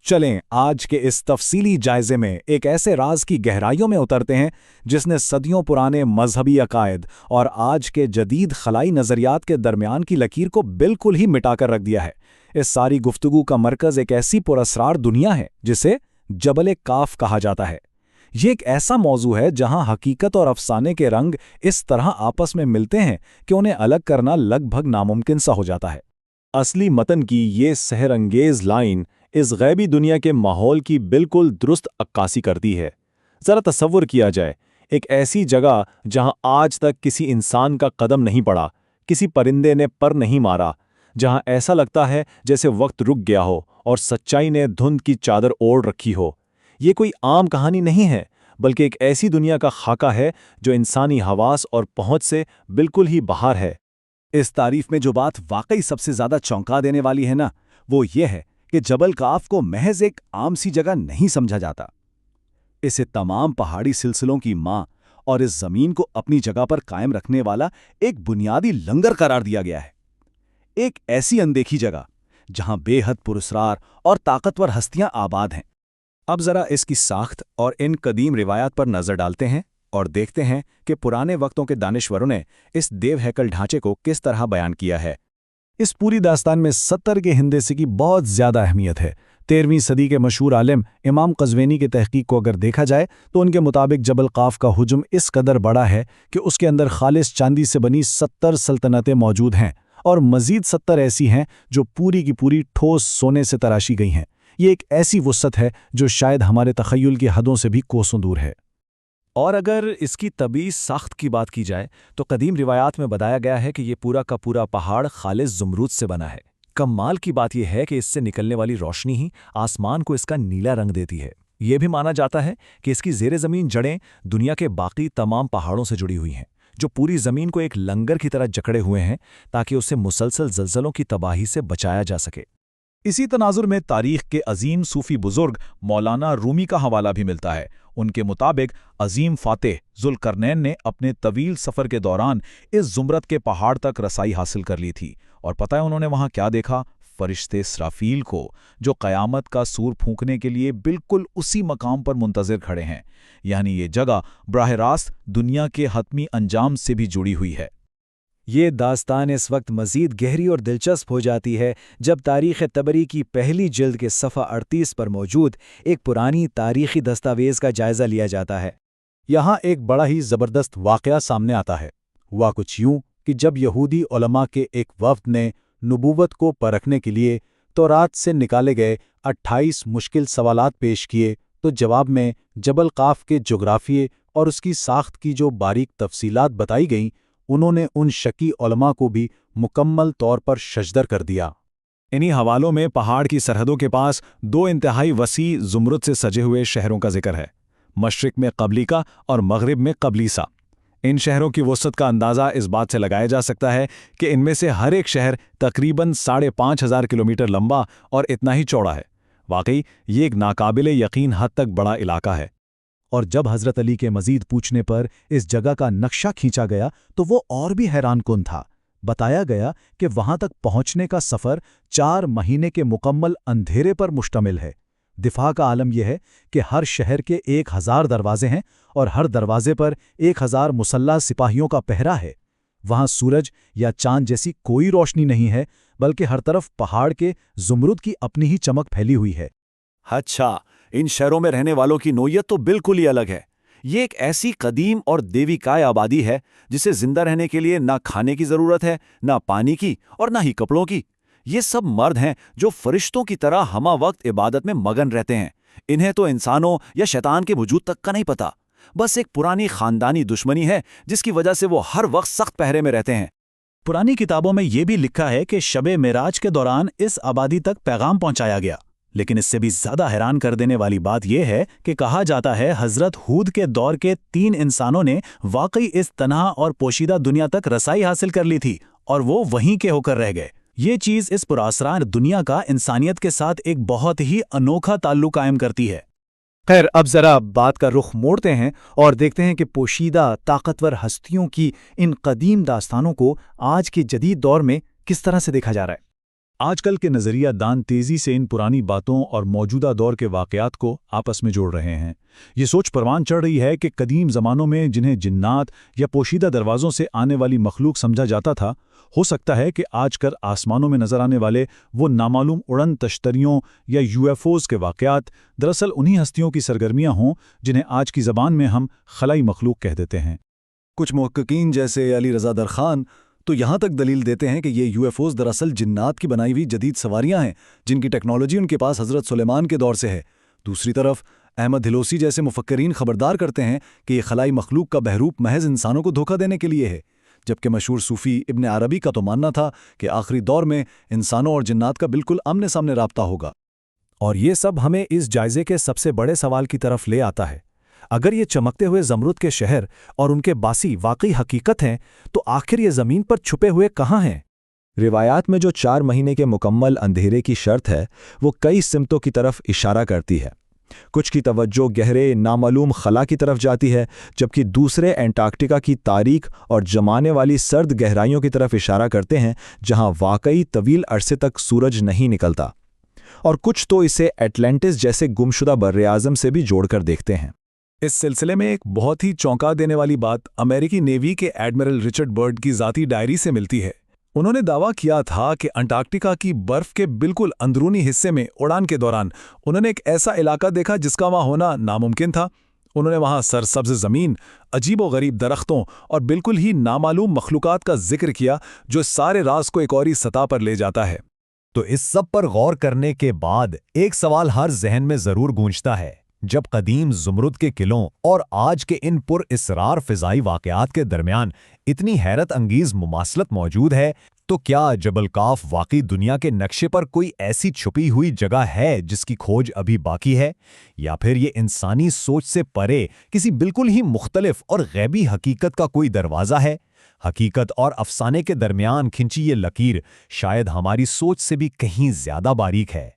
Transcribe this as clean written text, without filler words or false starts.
چلیں آج کے اس تفصیلی جائزے میں ایک ایسے راز کی گہرائیوں میں اترتے ہیں جس نے صدیوں پرانے مذہبی عقائد اور آج کے جدید خلائی نظریات کے درمیان کی لکیر کو بالکل ہی مٹا کر رکھ دیا ہے۔ اس ساری گفتگو کا مرکز ایک ایسی پراسرار دنیا ہے جسے جبل کاف کہا جاتا ہے۔ یہ ایک ایسا موضوع ہے جہاں حقیقت اور افسانے کے رنگ اس طرح آپس میں ملتے ہیں کہ انہیں الگ کرنا لگ بھگ ناممکن سا ہو جاتا ہے۔ اصلی متن کی یہ سحر انگیز لائن اس غیبی دنیا کے ماحول کی بالکل درست عکاسی کرتی ہے۔ ذرا تصور کیا جائے، ایک ایسی جگہ جہاں آج تک کسی انسان کا قدم نہیں پڑا، کسی پرندے نے پر نہیں مارا، جہاں ایسا لگتا ہے جیسے وقت رک گیا ہو اور سچائی نے دھند کی چادر اوڑھ رکھی ہو۔ یہ کوئی عام کہانی نہیں ہے، بلکہ ایک ایسی دنیا کا خاکہ ہے جو انسانی حواس اور پہنچ سے بالکل ہی باہر ہے۔ اس تعریف میں جو بات واقعی سب سے زیادہ چونکا دینے والی ہے نا، وہ یہ ہے کہ جبل کاف کو محض ایک عام سی جگہ نہیں سمجھا جاتا۔ اسے تمام پہاڑی سلسلوں کی ماں اور اس زمین کو اپنی جگہ پر قائم رکھنے والا ایک بنیادی لنگر قرار دیا گیا ہے۔ ایک ایسی اندیکھی جگہ جہاں بے حد پراسرار اور طاقتور ہستیاں آباد ہیں۔ اب ذرا اس کی ساخت اور ان قدیم روایات پر نظر ڈالتے ہیں اور دیکھتے ہیں کہ پرانے وقتوں کے دانشوروں نے اس دیو ہیکل ڈھانچے کو کس طرح بیان کیا ہے۔ اس پوری داستان میں 70 کے ہندسے کی بہت زیادہ اہمیت ہے۔ 13ویں صدی کے مشہور عالم امام قزوینی کی تحقیق کو اگر دیکھا جائے تو ان کے مطابق جبل قاف کا حجم اس قدر بڑا ہے کہ اس کے اندر خالص چاندی سے بنی 70 سلطنتیں موجود ہیں، اور مزید 70 ایسی ہیں جو پوری کی پوری ٹھوس سونے سے تراشی گئی ہیں۔ یہ ایک ایسی وسعت ہے جو شاید ہمارے تخیل کی حدوں سے بھی کوسوں دور ہے۔ اور اگر اس کی طبعی ساخت کی بات کی جائے تو قدیم روایات میں بتایا گیا ہے کہ یہ پورا کا پورا پہاڑ خالص زمرد سے بنا ہے۔ کمال کی بات یہ ہے کہ اس سے نکلنے والی روشنی ہی آسمان کو اس کا نیلا رنگ دیتی ہے۔ یہ بھی مانا جاتا ہے کہ اس کی زیر زمین جڑیں دنیا کے باقی تمام پہاڑوں سے جڑی ہوئی ہیں، جو پوری زمین کو ایک لنگر کی طرح جکڑے ہوئے ہیں تاکہ اسے مسلسل زلزلوں کی تباہی سے بچایا جا سکے۔ اسی تناظر میں تاریخ کے عظیم صوفی بزرگ مولانا رومی کا حوالہ بھی ملتا ہے۔ ان کے مطابق عظیم فاتح ذوالقرنین نے اپنے طویل سفر کے دوران اس زمرد کے پہاڑ تک رسائی حاصل کر لی تھی، اور پتہ ہے انہوں نے وہاں کیا دیکھا؟ فرشتے اسرافیل کو، جو قیامت کا سور پھونکنے کے لیے بالکل اسی مقام پر منتظر کھڑے ہیں۔ یعنی یہ جگہ براہ راست دنیا کے حتمی انجام سے بھی جڑی ہوئی ہے۔ یہ داستان اس وقت مزید گہری اور دلچسپ ہو جاتی ہے جب تاریخ طبری کی پہلی جلد کے صفحہ 38 پر موجود ایک پرانی تاریخی دستاویز کا جائزہ لیا جاتا ہے۔ یہاں ایک بڑا ہی زبردست واقعہ سامنے آتا ہے۔ ہوا کچھ یوں کہ جب یہودی علماء کے ایک وفد نے نبوت کو پرکھنے کے لیے تورات سے نکالے گئے 28 مشکل سوالات پیش کیے، تو جواب میں جبل قاف کے جغرافیے اور اس کی ساخت کی جو باریک تفصیلات بتائی گئیں، انہوں نے ان شکی علماء کو بھی مکمل طور پر ششدر کر دیا۔ انہی حوالوں میں پہاڑ کی سرحدوں کے پاس 2 انتہائی وسیع زمرد سے سجے ہوئے شہروں کا ذکر ہے، مشرق میں قبلیکا اور مغرب میں قبلیسا۔ ان شہروں کی وسعت کا اندازہ اس بات سے لگایا جا سکتا ہے کہ ان میں سے ہر ایک شہر تقریباً 5,500 کلومیٹر لمبا اور اتنا ہی چوڑا ہے۔ واقعی یہ ایک ناقابل یقین حد تک بڑا علاقہ ہے۔ اور جب حضرت علی کے مزید پوچھنے پر اس جگہ کا نقشہ کھینچا گیا تو وہ اور بھی حیران کن تھا۔ بتایا گیا کہ وہاں تک پہنچنے کا سفر 4 مہینے کے مکمل اندھیرے پر مشتمل ہے۔ دفاع کا عالم یہ ہے کہ ہر شہر کے 1000 دروازے ہیں اور ہر دروازے پر 1000 مسلح سپاہیوں کا پہرا ہے۔ وہاں سورج یا چاند جیسی کوئی روشنی نہیں ہے، بلکہ ہر طرف پہاڑ کے زمرد کی اپنی ہی چمک پھیلی ہوئی ہے۔ اچھا، ان شہروں میں رہنے والوں کی نوعیت تو بالکل ہی الگ ہے۔ یہ ایک ایسی قدیم اور دیوی کائے آبادی ہے جسے زندہ رہنے کے لیے نہ کھانے کی ضرورت ہے، نہ پانی کی، اور نہ ہی کپڑوں کی۔ یہ سب مرد ہیں جو فرشتوں کی طرح ہمہ وقت عبادت میں مگن رہتے ہیں۔ انہیں تو انسانوں یا شیطان کے وجود تک کا نہیں پتا، بس ایک پرانی خاندانی دشمنی ہے جس کی وجہ سے وہ ہر وقت سخت پہرے میں رہتے ہیں۔ پرانی کتابوں میں یہ بھی لکھا ہے کہ شب معراج کے دوران اس آبادی تک پیغام پہنچایا گیا، لیکن اس سے بھی زیادہ حیران کر دینے والی بات یہ ہے کہ کہا جاتا ہے حضرت ہود کے دور کے 3 انسانوں نے واقعی اس تنہا اور پوشیدہ دنیا تک رسائی حاصل کر لی تھی، اور وہ وہیں کے ہو کر رہ گئے۔ یہ چیز اس پراسرار دنیا کا انسانیت کے ساتھ ایک بہت ہی انوکھا تعلق قائم کرتی ہے۔ خیر، اب ذرا بات کا رخ موڑتے ہیں اور دیکھتے ہیں کہ پوشیدہ طاقتور ہستیوں کی ان قدیم داستانوں کو آج کے جدید دور میں کس طرح سے دیکھا جا رہا ہے۔ آج کل کے نظریہ دان تیزی سے ان پرانی باتوں اور موجودہ دور کے واقعات کو آپس میں جوڑ رہے ہیں۔ یہ سوچ پروان چڑھ رہی ہے کہ قدیم زمانوں میں جنہیں جنات یا پوشیدہ دروازوں سے آنے والی مخلوق سمجھا جاتا تھا، ہو سکتا ہے کہ آج کل آسمانوں میں نظر آنے والے وہ نامعلوم اڑن تشتریوں یا UFOs کے واقعات دراصل انہی ہستیوں کی سرگرمیاں ہوں جنہیں آج کی زبان میں ہم خلائی مخلوق کہہ دیتے ہیں۔ کچھ محققین جیسے علی رضا درخان تو یہاں تک دلیل دیتے ہیں کہ یہ UFOs دراصل جنات کی بنائی ہوئی جدید سواریاں ہیں جن کی ٹیکنالوجی ان کے پاس حضرت سلیمان کے دور سے ہے۔ دوسری طرف احمد ہلوسی جیسے مفکرین خبردار کرتے ہیں کہ یہ خلائی مخلوق کا بحروپ محض انسانوں کو دھوکہ دینے کے لیے ہے، جبکہ مشہور صوفی ابن عربی کا تو ماننا تھا کہ آخری دور میں انسانوں اور جنات کا بالکل آمنے سامنے رابطہ ہوگا۔ اور یہ سب ہمیں اس جائزے کے سب سے بڑے سوال کی طرف لے آتا ہے۔ اگر یہ چمکتے ہوئے زمرد کے شہر اور ان کے باسی واقعی حقیقت ہیں تو آخر یہ زمین پر چھپے ہوئے کہاں ہیں؟ روایات میں جو 4 مہینے کے مکمل اندھیرے کی شرط ہے وہ کئی سمتوں کی طرف اشارہ کرتی ہے۔ کچھ کی توجہ گہرے نامعلوم خلا کی طرف جاتی ہے، جبکہ دوسرے انٹارکٹیکا کی تاریک اور جمانے والی سرد گہرائیوں کی طرف اشارہ کرتے ہیں جہاں واقعی طویل عرصے تک سورج نہیں نکلتا، اور کچھ تو اسے اٹلانٹس جیسے گمشدہ براعظم سے بھی جوڑ کر دیکھتے ہیں۔ اس سلسلے میں ایک بہت ہی چونکا دینے والی بات امریکی نیوی کے ایڈمرل رچرڈ برڈ کی ذاتی ڈائری سے ملتی ہے۔ انہوں نے دعویٰ کیا تھا کہ انٹارکٹیکا کی برف کے بالکل اندرونی حصے میں اڑان کے دوران انہوں نے ایک ایسا علاقہ دیکھا جس کا وہاں ہونا ناممکن تھا۔ انہوں نے وہاں سرسبز زمین، عجیب و غریب درختوں اور بالکل ہی نامعلوم مخلوقات کا ذکر کیا جو اس سارے راز کو ایک اوری سطح پر لے جاتا ہے۔ تو اس سب پر غور کرنے کے بعد ایک سوال ہر ذہن میں ضرور گونجتا ہے۔ جب قدیم زمرد کے قلعوں اور آج کے ان پر اسرار فضائی واقعات کے درمیان اتنی حیرت انگیز مماثلت موجود ہے، تو کیا جبل کاف واقعی دنیا کے نقشے پر کوئی ایسی چھپی ہوئی جگہ ہے جس کی کھوج ابھی باقی ہے، یا پھر یہ انسانی سوچ سے پرے کسی بالکل ہی مختلف اور غیبی حقیقت کا کوئی دروازہ ہے؟ حقیقت اور افسانے کے درمیان کھنچی یہ لکیر شاید ہماری سوچ سے بھی کہیں زیادہ باریک ہے۔